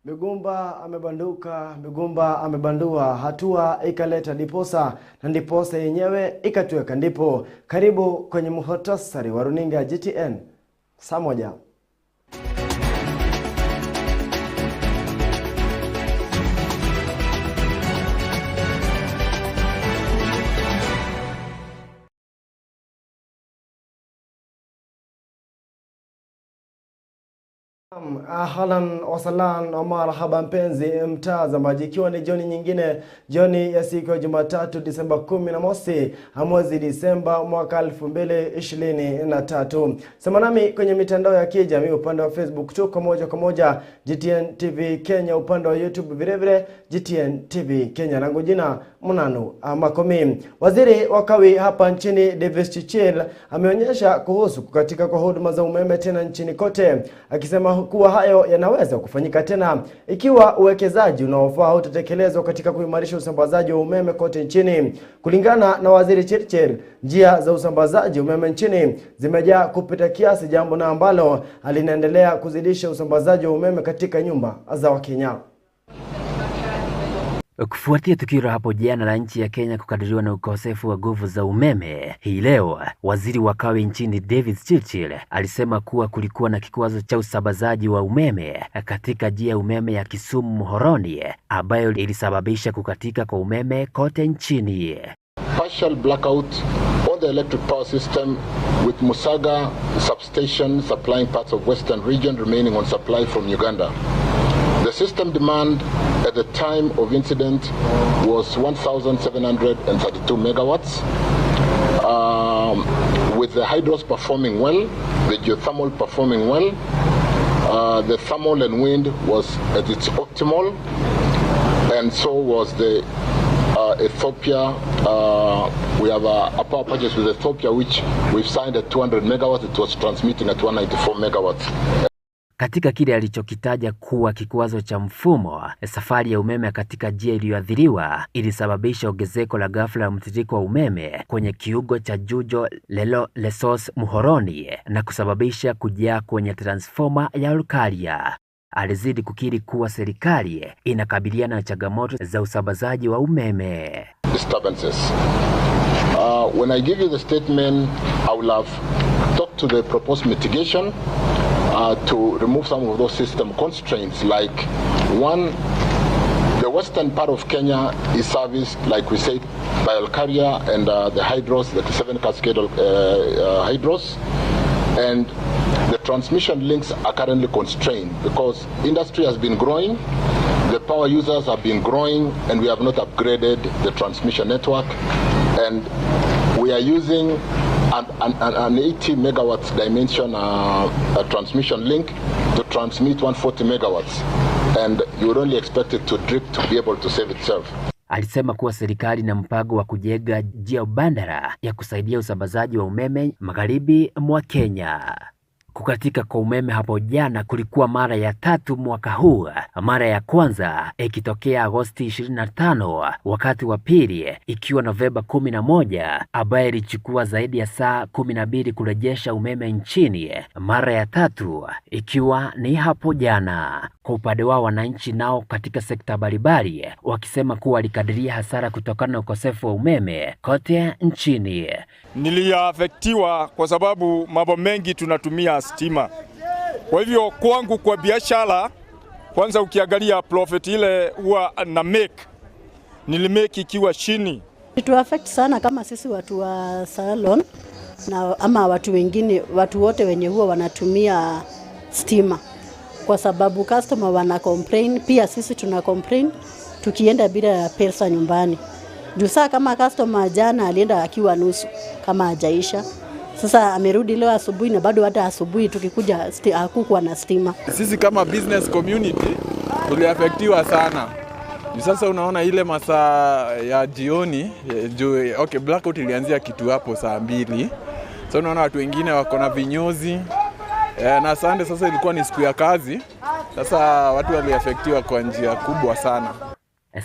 Migumba amebanduka, migumba amebandua, hatua ikaleta diposa na diposa yenyewe ikatuweka ndipo. Karibu kwenye muhtasari wa runinga GTN Saa Moja. Ahlan wasalan wa marhaba mpenzi mtazamaji, ikiwa ni jioni nyingine, jioni ya siku ya Jumatatu Disemba 11 mwezi Disemba mwaka 2023. Sema nami kwenye mitandao ya kijamii, upande wa Facebook tuko moja kwa moja GTN TV Kenya, upande wa YouTube vile vile GTN TV Kenya. Langu jina Munanu Makumi. Waziri wa kawi hapa nchini Davis Chichil ameonyesha kuhusu kukatika kwa huduma za umeme tena nchini kote, akisema kuwa hayo yanaweza kufanyika tena ikiwa uwekezaji unaofaa utatekelezwa katika kuimarisha usambazaji wa umeme kote nchini. Kulingana na Waziri Chichil, njia za usambazaji umeme nchini zimejaa kupita kiasi, jambo na ambalo linaendelea kuzidisha usambazaji wa umeme katika nyumba za Wakenya. Kufuatia tukio hapo jana la nchi ya Kenya kukadiriwa na ukosefu wa nguvu za umeme, hii leo waziri wa kawi nchini David Chichil alisema kuwa kulikuwa na kikwazo cha usambazaji wa umeme katika njia ya umeme ya Kisumu Muhoroni, ambayo ilisababisha kukatika kwa umeme kote nchini. Partial blackout on the electric power system with Musaga substation supplying parts of western region remaining on supply from Uganda. The system demand at the time of incident was 1,732 megawatts, with the hydros performing well, the geothermal performing well, the thermal and wind was at its optimal, and so was the Ethiopia. We have a power purchase with Ethiopia which we've signed at 200 megawatts. It was transmitting at 194 megawatts. Katika kile alichokitaja kuwa kikwazo cha mfumo, safari ya umeme katika njia iliyoathiriwa ilisababisha ongezeko la ghafla la mtiririko wa umeme kwenye kiungo cha Jujo Lelo Lesos Muhoroni na kusababisha kujaa kwenye transformer ya Olkaria. Alizidi kukiri kuwa serikali inakabiliana na changamoto za usambazaji wa umeme. Disturbances. When I give you the statement, I will have talked to the proposed mitigation to remove some of those system constraints. Like one, the western part of Kenya is serviced, like we said, by Olkaria and the hydros, the 7 cascade hydros, and the transmission links are currently constrained because industry has been growing, the power users have been growing, and we have not upgraded the transmission network, and we are using an 80 megawatts dimension a transmission link to transmit 140 megawatts, and you would only expect it to drip to be able to save itself. Alisema kuwa serikali na mpango wa kujenga njia mbadala ya kusaidia usambazaji wa umeme magharibi mwa Kenya. Kukatika kwa umeme hapo jana kulikuwa mara ya 3 mwaka huu, mara ya kwanza ikitokea Agosti 25, wakati wa pili ikiwa Novemba 11, ambaye ilichukua zaidi ya saa 12 kurejesha umeme nchini, mara ya 3 ikiwa ni hapo jana. Kwa upande wao wananchi nao katika sekta mbalimbali wakisema kuwa walikadiria hasara kutokana na ukosefu wa umeme kote nchini. Niliafektiwa kwa sababu mambo mengi tunatumia stima. Kwa hivyo kwangu kwa biashara, kwanza ukiangalia profit ile huwa na nilimake ikiwa chini. Itu affect sana kama sisi watu wa salon na ama watu wengine, watu wote wenye huwa wanatumia stima. Kwa sababu customer wana complain, pia sisi tuna complain tukienda bila pesa nyumbani. Juu saa kama customer jana alienda akiwa nusu kama hajaisha. Sasa amerudi leo asubuhi na bado hata asubuhi tukikuja hakukuwa na stima. Sisi kama business community tuliafektiwa sana. Sasa unaona ile masaa ya jioni, okay, blackout ilianzia kitu hapo saa 2. Sasa unaona watu wengine wako na vinyozi. Na Sunday sasa ilikuwa ni siku ya kazi. Sasa watu waliafektiwa kwa njia kubwa sana.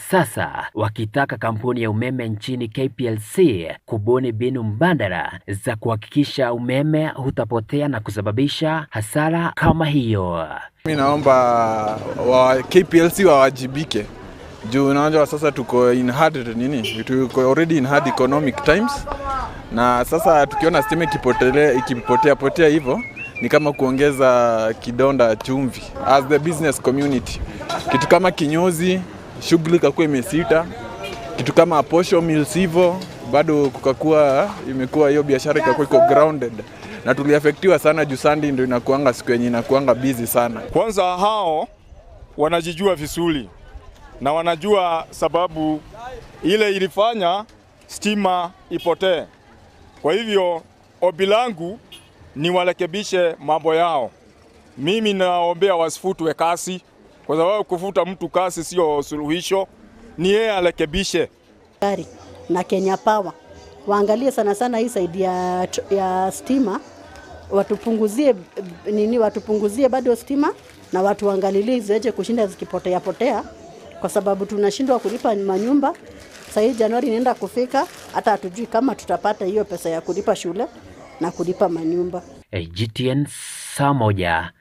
Sasa wakitaka kampuni ya umeme nchini KPLC kubuni mbinu mbadala za kuhakikisha umeme hutapotea na kusababisha hasara kama hiyo. Mimi naomba wa KPLC wawajibike. Juu unaona sasa tuko in hard tuko already in hard economic times. Na sasa tukiona stima ikipotea hivyo ni kama kuongeza kidonda chumvi as the business community. Kitu kama kinyozi shughuli kakua imesita, kitu kama posho mills hivyo bado kukakuwa imekuwa hiyo biashara ikakuwa iko grounded, na tuliafektiwa sana juu Sunday ndio inakuanga siku yenye inakuanga busy sana. Kwanza hao wanajijua vizuri na wanajua sababu ile ilifanya stima ipotee. Kwa hivyo ombi langu ni warekebishe mambo yao. Mimi naombea wasifutwe kasi, kwa sababu kufuta mtu kasi sio suluhisho, ni yeye arekebishe. Na Kenya Power waangalie sana hii side ya stima, watupunguzie bado stima, na watu waangalilie ziache kushinda zikipotea, kwa sababu tunashindwa kulipa manyumba. Sasa hii Januari inaenda kufika, hata hatujui kama tutapata hiyo pesa ya kulipa shule na kulipa manyumba. Gtn Saa Moja,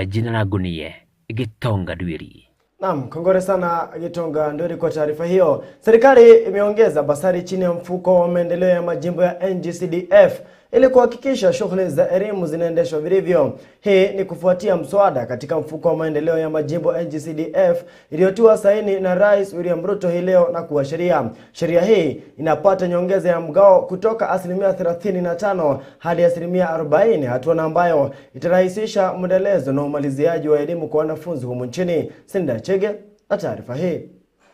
jina langu ni Gitonga Ndwiri. Naam, kongore sana Gitonga Ndwiri kwa taarifa hiyo. Serikali imeongeza basari chini ya mfuko wa maendeleo ya majimbo ya NGCDF ili kuhakikisha shughuli za elimu zinaendeshwa vilivyo. Hii ni kufuatia mswada katika mfuko wa maendeleo ya majimbo NGCDF iliyotiwa saini na Rais William Ruto hii leo na kuwa sheria. Sheria hii inapata nyongeza ya mgao kutoka 35% hadi 40%, hatua ambayo itarahisisha mwendelezo na umaliziaji wa elimu kwa wanafunzi humu nchini. Sinda Chege na taarifa hii.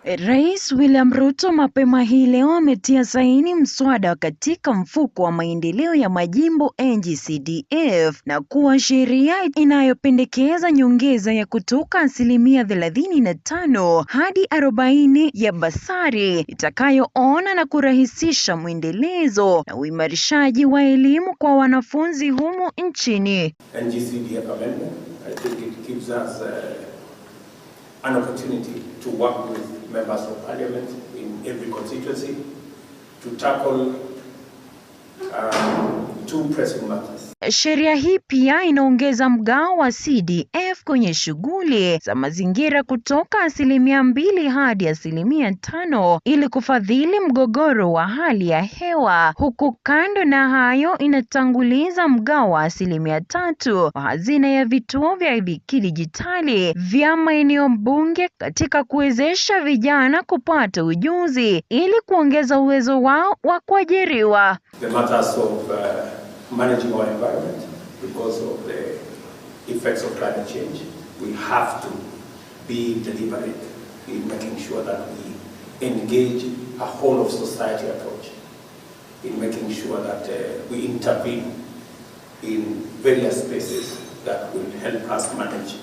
Rais William Ruto mapema hii leo ametia saini mswada katika mfuko wa maendeleo ya majimbo NGCDF na kuwa sheria inayopendekeza nyongeza ya kutoka 35% hadi 40% ya basari itakayoona na kurahisisha mwendelezo na uimarishaji wa elimu kwa wanafunzi humu nchini. NGCDF amendment, I think it gives us an opportunity to work with members of parliament in every constituency to tackle two pressing matters. Sheria hii pia inaongeza mgao wa CDF kwenye shughuli za mazingira kutoka 2% hadi 5% ili kufadhili mgogoro wa hali ya hewa, huku kando na hayo inatanguliza mgao wa 3% wa hazina ya vituo vya kidijitali vya maeneo bunge katika kuwezesha vijana kupata ujuzi ili kuongeza uwezo wao wa kuajiriwa. The matters of managing our environment because of the effects of climate change, we have to be deliberate in making sure that we engage a whole of society approach in making sure that we intervene in various spaces that will help us manage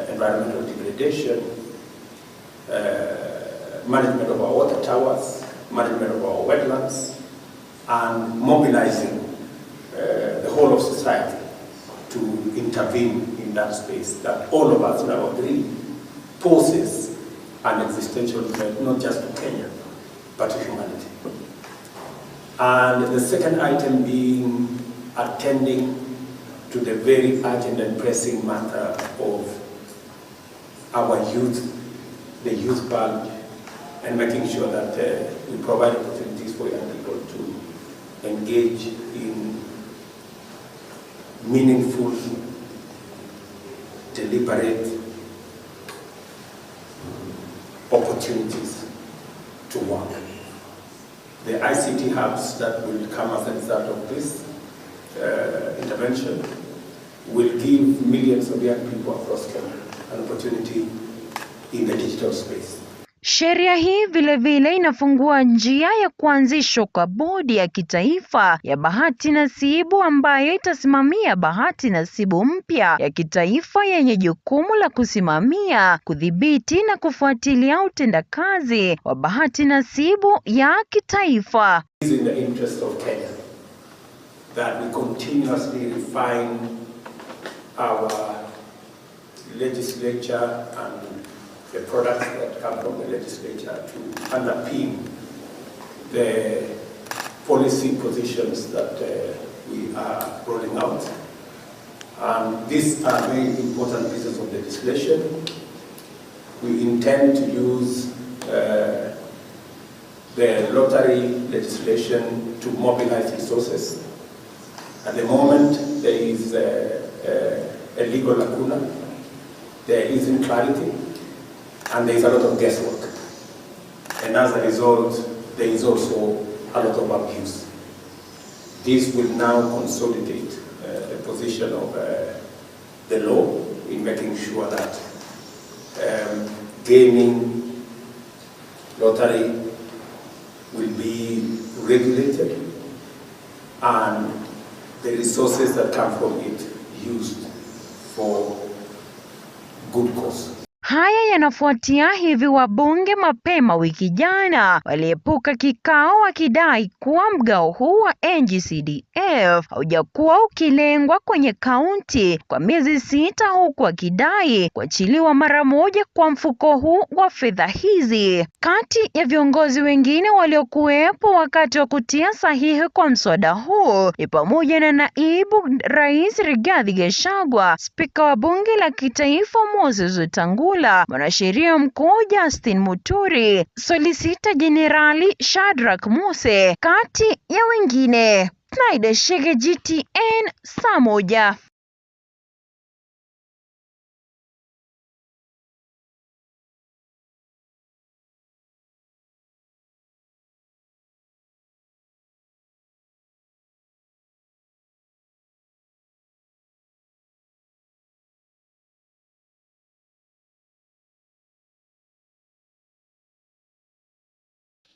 environmental degradation, management of our water towers, management of our wetlands, and mobilizing the whole of society to intervene in that space that all of us now agree poses an existential threat not just to Kenya but to humanity. And the second item being attending to the very urgent and pressing matter of our youth, the youth bulge, and making sure that we provide opportunities for young people to engage in meaningful, deliberate opportunities to work. The ICT hubs that will come as a result of this intervention will give millions of young people across Kenya an opportunity in the digital space. Sheria hii vile inafungua njia ya kuanzishwa kwa bodi ya kitaifa ya bahati nasibu ambayo itasimamia bahati nasibu mpya ya kitaifa yenye jukumu la kusimamia, kudhibiti na kufuatilia utendakazi wa bahati nasibu ya kitaifa. It is in the interest of Kenya that we continuously refine our legislature and the products that come from the legislature to underpin the policy positions that we are rolling out. And these are very important pieces of legislation. We intend to use the lottery legislation to mobilize resources. At the moment, there is a legal lacuna, there isn't clarity, and there is a lot of guesswork. And as a result, there is also a lot of abuse. This will now consolidate the position of the law in making sure that gaming, lottery will be regulated and the resources that come from it used for good cause. Haya yanafuatia hivi wabunge mapema wiki jana waliepuka kikao wakidai kuwa mgao huu wa NGCDF haujakuwa ukilengwa kwenye kaunti kwa miezi 6, huku wakidai kuachiliwa mara moja kwa mfuko huu wa fedha hizi. Kati ya viongozi wengine waliokuwepo wakati wa kutia sahihi kwa mswada huu ni pamoja na naibu rais Rigathi Gachagua, spika wa bunge la kitaifa Moses Wetangula, mwanasheria mkuu Justin Muturi, solisita jenerali Shadrack Muse, kati ya wengine. Naida Shege, GTN Saa Moja.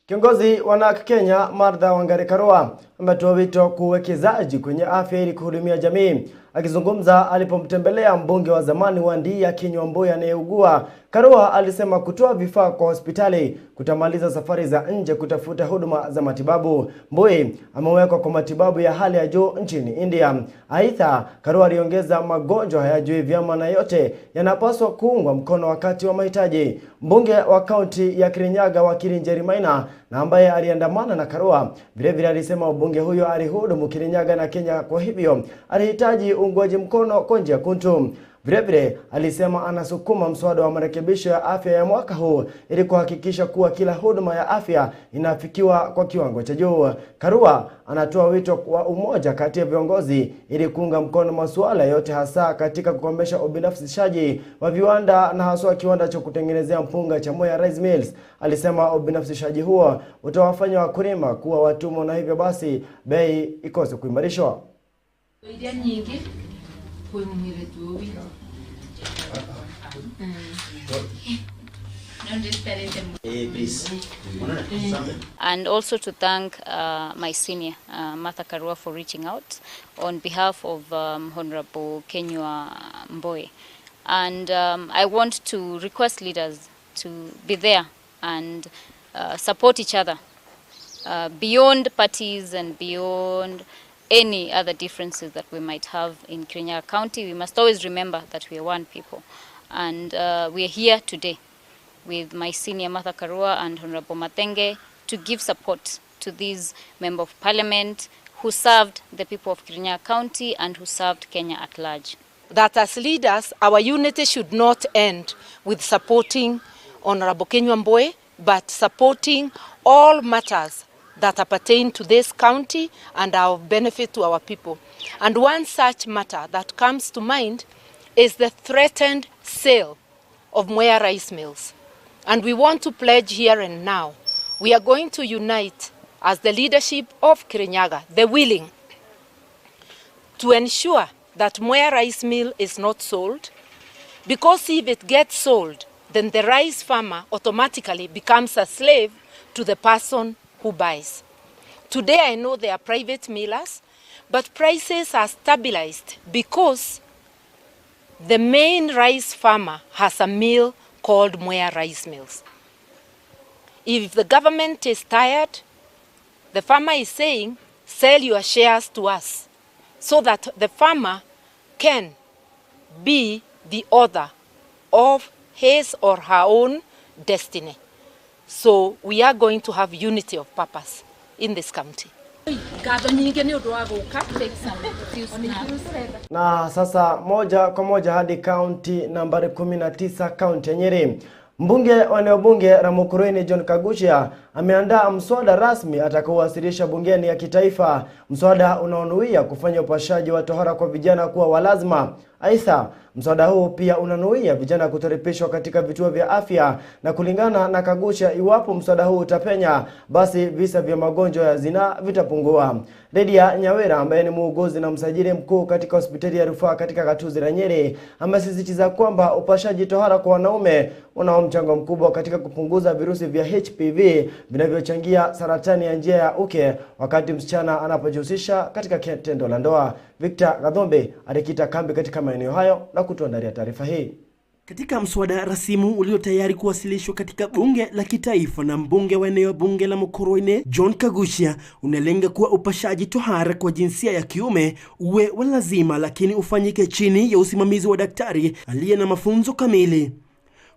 Kiongozi wa NARC Kenya Martha Wangari Karua ametoa wito kwa uwekezaji kwenye afya ili kuhudumia jamii. Akizungumza alipomtembelea mbunge wa zamani wa Ndia Kinyua Mboya anayeugua, Karua alisema kutoa vifaa kwa hospitali kutamaliza safari za nje kutafuta huduma za matibabu. Mboya amewekwa kwa matibabu ya hali ya juu nchini India. Aidha, Karua aliongeza magonjwa hayajui vyama na yote yanapaswa kuungwa mkono wakati wa mahitaji. Mbunge wa kaunti ya Kirinyaga wakili Njeri Maina na ambaye aliandamana na Karua vilevile alisema mbunge huyo alihudumu Kirinyaga na Kenya, kwa hivyo alihitaji uungwaji mkono kwa njia kuntu. Vilevile alisema anasukuma mswada wa marekebisho ya afya ya mwaka huu ili kuhakikisha kuwa kila huduma ya afya inafikiwa kwa kiwango cha juu. Karua anatoa wito wa umoja kati ya viongozi ili kuunga mkono masuala yote, hasa katika kukomesha ubinafsishaji wa viwanda na haswa kiwanda cha kutengenezea mpunga cha Mwea Rice Mills. Alisema ubinafsishaji huo utawafanya wakulima kuwa watumwa na hivyo basi bei ikose kuimarishwa. And also to thank my senior, Martha Karua, for reaching out on behalf of Honorable Kinyua Mboya. And I want to request leaders to be there and support each other beyond parties and beyond any other differences that we might have in Kirinyaga County. We must always remember that we are one people. And we are here today with my senior Martha Karua and Honorable Matenge to give support to these Member of Parliament who served the people of Kirinyaga County and who served Kenya at large. That as leaders, our unity should not end with supporting Honorable Kinyua Mboya, but supporting all matters that pertain to this county and are of benefit to our people. And one such matter that comes to mind is the threatened sale of Mwea Rice Mills. And we want to pledge here and now, we are going to unite as the leadership of Kirinyaga, the willing, to ensure that Mwea Rice Mill is not sold, because if it gets sold, then the rice farmer automatically becomes a slave to the person who buys. Today I know they are private millers, but prices are stabilized because the main rice farmer has a mill called Mwea Rice Mills. If the government is tired, the farmer is saying, sell your shares to us, so that the farmer can be the author of his or her own destiny. So we are going to have unity of purpose in this county. Na sasa moja kwa moja hadi kaunti nambari 19, kaunti ya Nyeri. Mbunge wa eneo bunge la Mukurweini John Kagusha ameandaa mswada rasmi atakaowasilisha bungeni ya kitaifa, mswada unaonuia kufanya upashaji wa tohara kwa vijana kuwa walazima. Aidha, mswada huu pia unanuia vijana kutoripishwa katika vituo vya afya, na kulingana na Kagusha, iwapo mswada huu utapenya, basi visa vya magonjwa ya zinaa vitapungua. Lydia Nyawera ambaye ni muuguzi na msajili mkuu katika hospitali ya rufaa katika gatuzi la Nyeri amesisitiza kwamba upashaji tohara kwa wanaume unao mchango mkubwa katika kupunguza virusi vya HPV vinavyochangia saratani ya njia ya uke wakati msichana anapojihusisha katika tendo la ndoa. Victor Gadhombe alikita kambi katika maeneo hayo na kutuandalia taarifa hii. Katika mswada rasimu ulio tayari kuwasilishwa katika bunge la kitaifa na mbunge wa eneo bunge la Mukurweini John Kagusha, unalenga kuwa upashaji tohara kwa jinsia ya kiume uwe wa lazima, lakini ufanyike chini ya usimamizi wa daktari aliye na mafunzo kamili.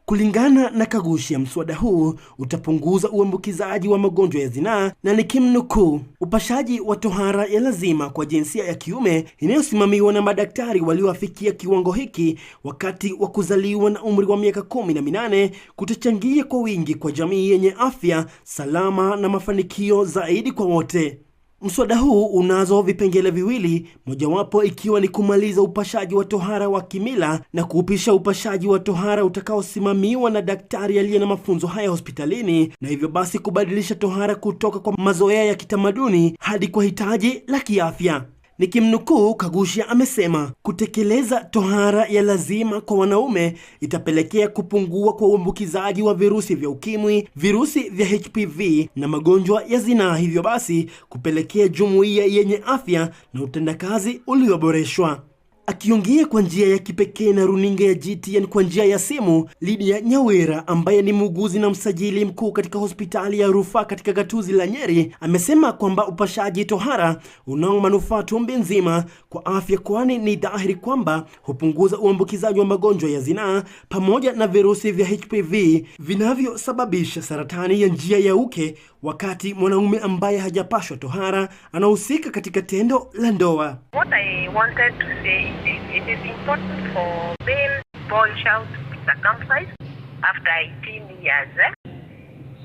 Kulingana na Kagusha, mswada huu utapunguza uambukizaji wa magonjwa ya zinaa na nikimnukuu, upashaji wa tohara ya lazima kwa jinsia ya kiume inayosimamiwa na madaktari walioafikia kiwango hiki wakati wa kuzaliwa na umri wa miaka 18 kutachangia kwa wingi kwa jamii yenye afya, salama na mafanikio zaidi kwa wote. Mswada huu unazo vipengele viwili, mojawapo ikiwa ni kumaliza upashaji wa tohara wa kimila na kuupisha upashaji wa tohara utakaosimamiwa na daktari aliye na mafunzo haya hospitalini, na hivyo basi kubadilisha tohara kutoka kwa mazoea ya kitamaduni hadi kwa hitaji la kiafya. Nikimnukuu, Kagusha amesema kutekeleza tohara ya lazima kwa wanaume itapelekea kupungua kwa uambukizaji wa virusi vya ukimwi, virusi vya HPV na magonjwa ya zinaa, hivyo basi kupelekea jumuiya yenye afya na utendakazi ulioboreshwa. Akiongea kwa njia ya kipekee na runinga ya Gtn kwa njia ya simu, Lydia Nyawera ambaye ni muuguzi na msajili mkuu katika hospitali ya rufaa katika gatuzi la Nyeri amesema kwamba upashaji tohara unao manufaa tumbe nzima kwa afya, kwani ni dhahiri kwamba hupunguza uambukizaji wa magonjwa ya zinaa pamoja na virusi vya HPV vinavyosababisha saratani ya njia ya uke wakati mwanaume ambaye hajapashwa tohara anahusika katika tendo la ndoa. What I wanted to say is it is important for male boy child to be circumcised after 18 years.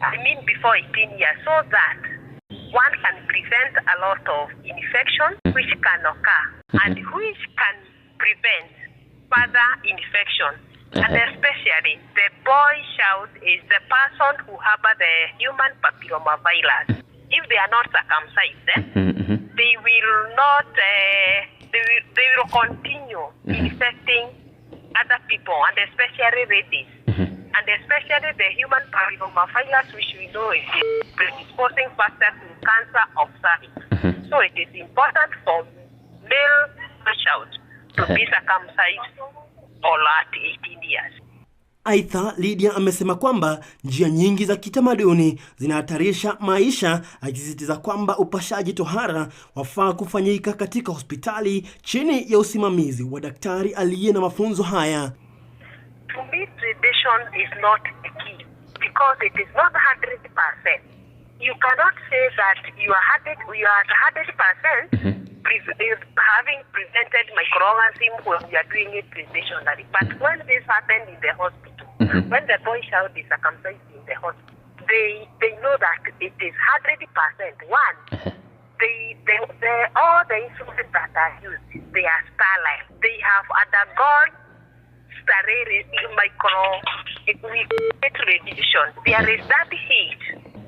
I mean before 18 years, so that one can prevent a lot of infection which can occur and which can prevent further infection. And especially the boy child is the person who harbor the human papillomavirus. If they are not circumcised, they will not. They will continue infecting other people, and especially ladies, and especially the human papillomavirus, which we know is a predisposing factor to cancer of cervix. So it is important for male child to be circumcised all at 18 years. Aidha, Lydia amesema kwamba njia nyingi za kitamaduni zinahatarisha maisha, akisisitiza kwamba upashaji tohara wafaa kufanyika katika hospitali chini ya usimamizi wa daktari aliye na mafunzo haya. To me, tradition is not the key because it is not 100%. You cannot say that you are at 100% having prevented microorganisms when you are doing it traditionally. But when this happened in the hospital, when the boy child is circumcised in the hospital, they know that it is 100%. One, all the instruments that are used, they are sterile. They have undergone radiation. There is that heat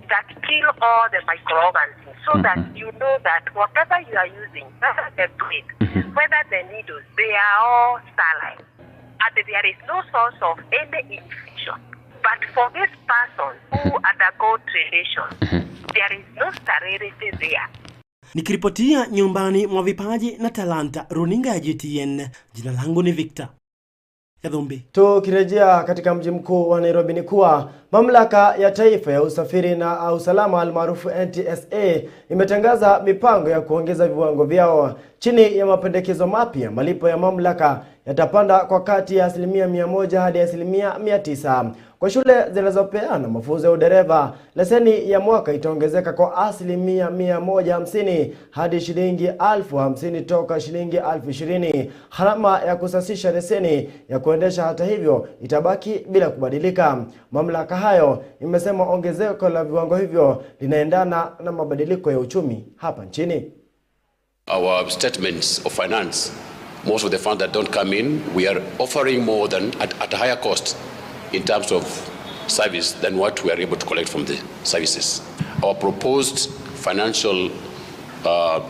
that kill all the microorganisms, so that you know that whatever you are using, whether the blade, whether the needles, they are all sterile. And there is no source of any infection. But for this person who undergo tradition, there is no sterility there. Nikiripotia nyumbani mwa vipaji na talanta, runinga ya Gtn, jina langu ni Victor Gadhombe. Tukirejea katika mji mkuu wa Nairobi ni kuwa mamlaka ya taifa ya usafiri na usalama almaarufu NTSA imetangaza mipango ya kuongeza viwango vyao. Chini ya mapendekezo mapya, malipo ya mamlaka yatapanda kwa kati ya 100% hadi 900%. Kwa shule zinazopeana mafunzo ya udereva, leseni ya mwaka itaongezeka kwa 150 hadi shilingi 1050 toka shilingi 1020. Gharama ya kusasisha leseni ya kuendesha hata hivyo itabaki bila kubadilika. Mamlaka hayo imesema ongezeko la viwango hivyo linaendana na mabadiliko ya uchumi hapa nchini. Our statements of finance, most of the funds that don't come in, we are offering more than at a higher cost in terms of service than what we are able to collect from the services. Our proposed financial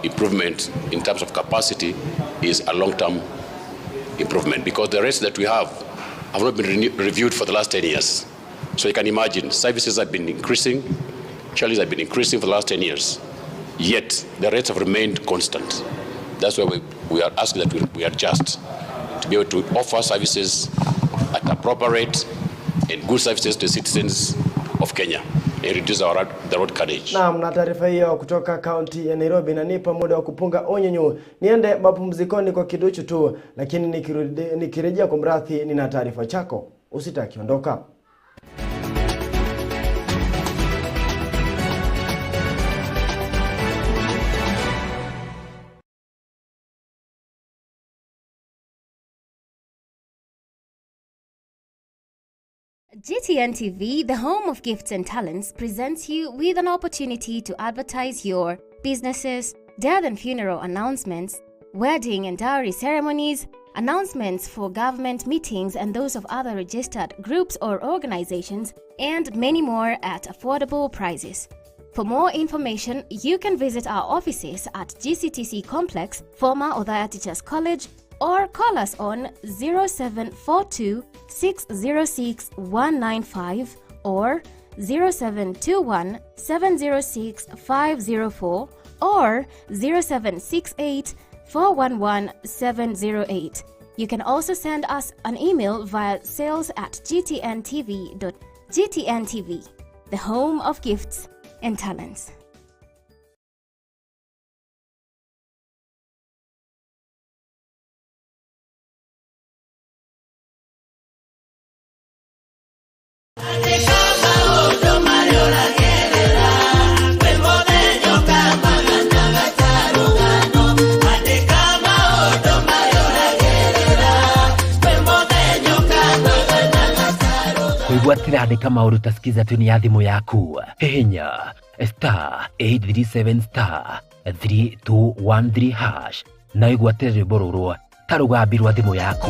improvement in terms of capacity is a long-term improvement because the rates that we have not been reviewed for the last 10 years. So you can imagine, services have been increasing, charges have been increasing for the last 10 years, yet the rates have remained constant. That's why we are asking that we adjust to be able to offer services at a proper rate and good services to citizens of Kenya and reduce the road carnage. Naam, na taarifa hiyo kutoka kaunti ya Nairobi inanipa muda wa kupunga onyonyo. Niende mapumzikoni kwa kiduchu tu, lakini nikirejea kwa mrathi nina taarifa chako. Usitakiondoka. GTN TV, the home of gifts and talents, presents you with an opportunity to advertise your businesses, death and funeral announcements, wedding and dowry ceremonies, announcements for government meetings and those of other registered groups or organizations, and many more at affordable prices. For more information, you can visit our offices at GCTC Complex, former Othaya Teachers College, or call us on 0742 606 195 or 0721 706 504 or 0768 411 708. You can also send us an email via sales@gtntv.com. GTN TV, the home of gifts and talents. Kuigwatira andika maundu tasikiza tu ni thimu yaku. Hihinya *837 *3213# na igwatire rwimbo ruru ta rugambirwa thimu yaku.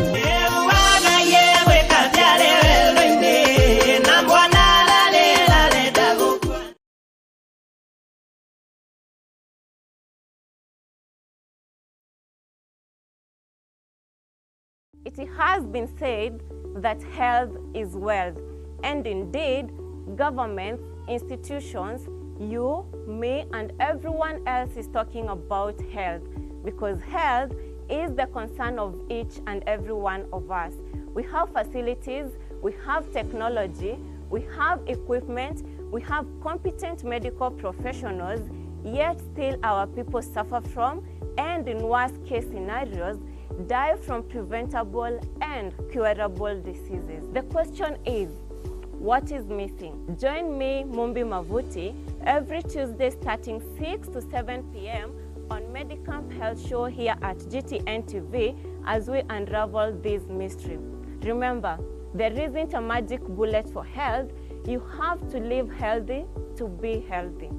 It has been said that health is wealth, and indeed, governments, institutions, you, me, and everyone else is talking about health, because health is the concern of each and every one of us. We have facilities, we have technology, we have equipment, we have competent medical professionals, yet still our people suffer from, and in worst case scenarios, die from preventable and curable diseases. The question is, what is missing? Join me, Mumbi Mavuti, every Tuesday starting 6 to 7 p.m. on Medicamp Health Show here at GTN TV as we unravel this mystery. Remember, there isn't a magic bullet for health. You have to live healthy to be healthy.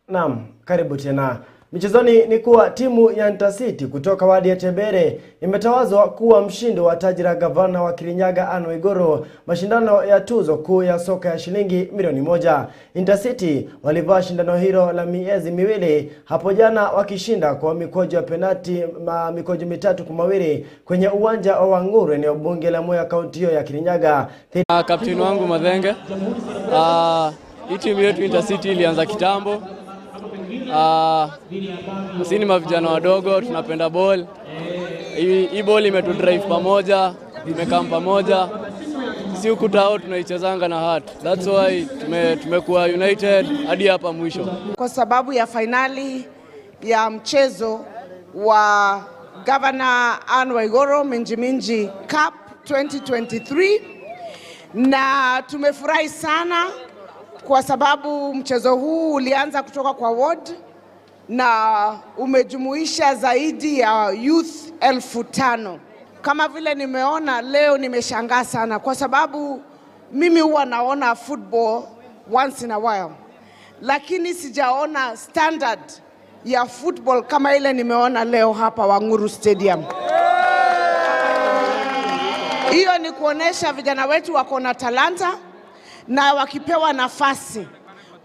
Naam, karibu tena. Michezoni ni kuwa timu ya Ntasiti kutoka wadi ya Tebere imetawazwa kuwa mshindi wa taji la gavana wa Kirinyaga Anne Waiguru, mashindano ya tuzo kuu ya soka ya shilingi milioni 1. Ntasiti walivaa shindano hilo la miezi miwili hapo jana wakishinda kwa mikojo ya penalti mikojo 3-2 kwenye uwanja wa Wanguru eneo bunge la Moya kaunti hiyo ya Kirinyaga. Kapteni wangu Madhenge, hii timu yetu Ntasiti ilianza kitambo. Sisi ni mavijana wadogo, tunapenda ball. Hii ball imetudrive pamoja, tumekaa pamoja. Si ukutao tunaichezanga na heart. That's why tumekuwa united hadi hapa mwisho. Kwa sababu ya finali ya mchezo wa Governor Anne Waiguru Minji Cup 2023, na tumefurahi sana kwa sababu mchezo huu ulianza kutoka kwa ward na umejumuisha zaidi ya youth 5,000. Kama vile nimeona leo, nimeshangaa sana kwa sababu mimi huwa naona football once in a while, lakini sijaona standard ya football kama ile nimeona leo hapa Wanguru Stadium. Hiyo ni kuonesha vijana wetu wako na talanta, na wakipewa nafasi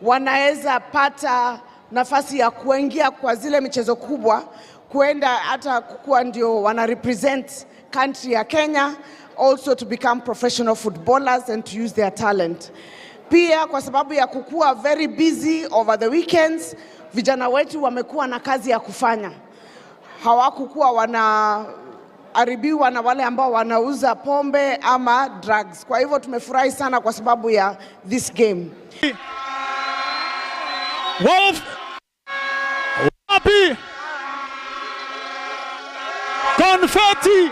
wanaweza pata nafasi ya kuingia kwa zile michezo kubwa, kuenda hata kukua ndio wana represent country ya Kenya, also to become professional footballers and to use their talent. Pia kwa sababu ya kukua very busy over the weekends, vijana wetu wamekuwa na kazi ya kufanya. Hawakukuwa wanaharibiwa na wale ambao wanauza pombe ama drugs. Kwa hivyo tumefurahi sana kwa sababu ya this game. Wolf wapi? Confetti,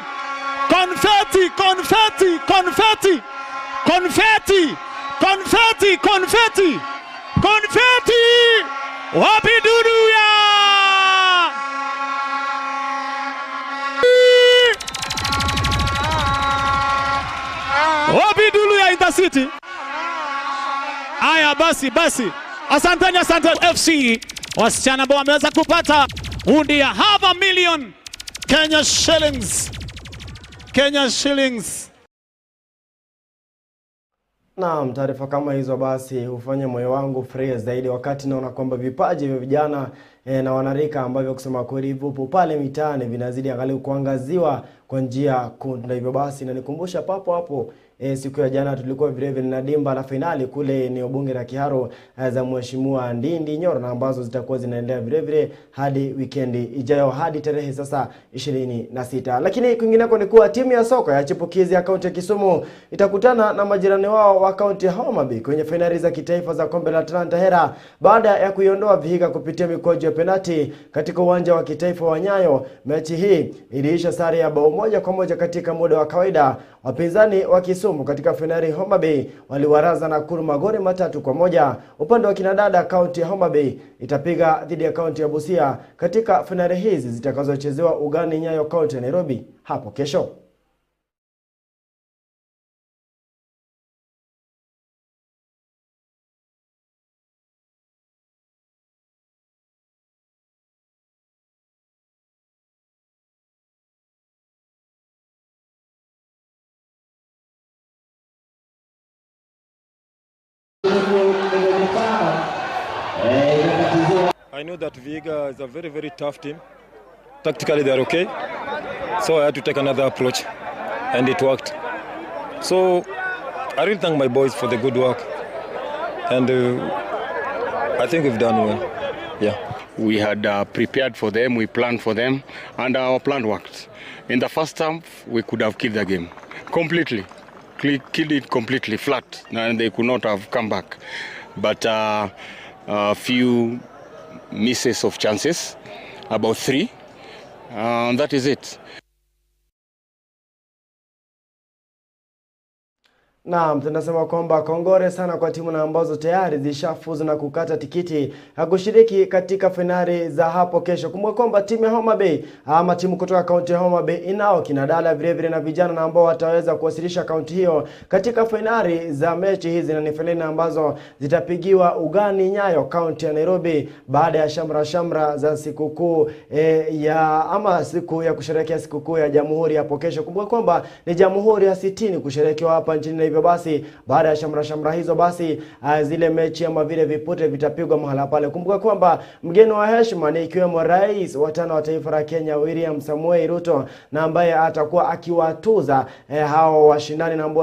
confetti, confetti, confetti, confetti, confetti, confetti, confetti. Wapi dunia? Wapi dunia Intercity? Aya basi. Asanteni FC. Wasichana ambao wameweza kupata hundi ya $500,000 Kenya shillings. Naam, taarifa kama hizo basi hufanya moyo wangu fresh zaidi wakati naona kwamba vipaji vya vijana na wanarika ambavyo kusema kweli vipo pale mitaani vinazidi angalau kuangaziwa kwa njia kunda. Hivyo basi inanikumbusha papo hapo siku ya jana tulikuwa vile na dimba la finali kule eneo bunge la Kiharo za Mheshimiwa Ndindi Nyoro, na ambazo zitakuwa zinaendelea vile hadi weekendi ijayo hadi tarehe sasa 26. Lakini kwingineko ni kuwa timu ya soka ya chipukizi ya kaunti ya Kisumu itakutana na majirani wao wa kaunti ya Homa Bay kwenye finali za kitaifa za kombe la Talanta Hera baada ya kuiondoa Vihiga kupitia mikojo ya penalti katika uwanja wa kitaifa wa Nyayo. Mechi hii iliisha sare ya bao 1-1 katika muda wa kawaida. Wapinzani wa Kisumu katika finali Homa Bay waliwaraza Nakuru magoli 3-1. Upande wa kinadada kaunti ya Homa Bay itapiga dhidi ya kaunti ya Busia katika finali hizi zitakazochezewa ugani Nyayo kaunti ya Nairobi hapo kesho. I know that Vihiga is a very, very tough team. Tactically, they're okay. So I had to take another approach, and it worked. So I really thank my boys for the good work, and I think we've done well. Yeah. We had prepared for them, we planned for them, and our plan worked. In the first half, we could have killed the game completely. Killed it completely flat, and they could not have come back. But a few misses of chances, about 3, and that is it. Naam, tunasema kwamba kongore sana kwa timu na ambazo tayari zishafuzu na kukata tikiti ya kushiriki katika finali za hapo kesho. Kumbuka kwamba timu ya Homa Bay ama timu kutoka kaunti ya Homa Bay inao kinadada vile na vijana na ambao wataweza kuwasilisha kaunti hiyo katika finali za mechi hizi, na ni finali ambazo zitapigiwa ugani Nyayo kaunti ya Nairobi baada ya shamra za sikukuu siku ya kusherehekea sikukuu ya Jamhuri hapo kesho. Kumbuka kwamba ni Jamhuri ya 60 kusherehekewa hapa nchini hivyo basi baada ya shamra hizo basi zile mechi ama vile vipute vitapigwa mahala pale. Kumbuka kwamba mgeni wa heshima ni ikiwemo rais wa tano wa taifa la Kenya William Samuel Ruto, na ambaye atakuwa akiwatuza hao washindani na ambao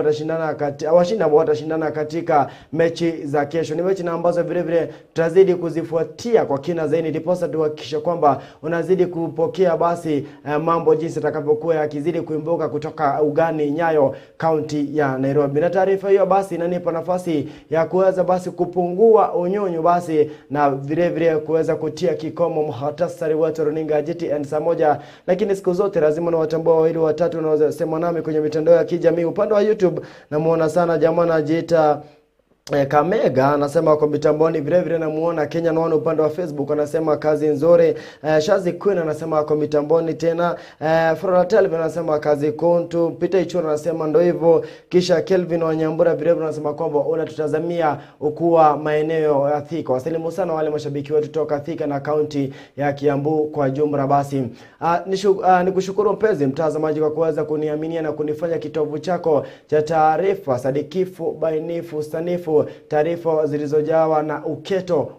watashindana katika mechi za kesho. Ni mechi na ambazo vile vile tutazidi kuzifuatia kwa kina zaidi, ndiposa tuhakikishe kwamba unazidi kupokea basi mambo jinsi atakavyokuwa yakizidi kuimbuka kutoka ugani Nyayo, kaunti ya Nairobi. Na taarifa hiyo basi inanipa nafasi ya kuweza basi kupungua unyonyo basi na vile vile kuweza kutia kikomo muhtasari wetu runinga Gtn Saa Moja. Lakini siku zote lazima na watambua wawili watatu wanaosema nami kwenye mitandao ya kijamii. Upande wa YouTube namuona sana jamaa anajiita Kamega, anasema kwa mitamboni. Vile vile namuona Kenya na upande wa Facebook anasema kazi nzuri. Shazi Queen anasema kwa mitamboni tena. Flora Telvin anasema kazi kuntu. Peter Ichura anasema ndo hivyo. Kisha Kelvin Wanyambura vile vile anasema kwamba unatutazamia ukuwa maeneo ya Thika. Wasalimu sana wale mashabiki wetu toka Thika na kaunti ya Kiambu kwa jumla. Basi nikushukuru mpenzi mtazamaji kwa kuweza kuniaminia na kunifanya kitovu chako cha taarifa sadikifu, bainifu, sanifu, taarifa zilizojawa na uketo.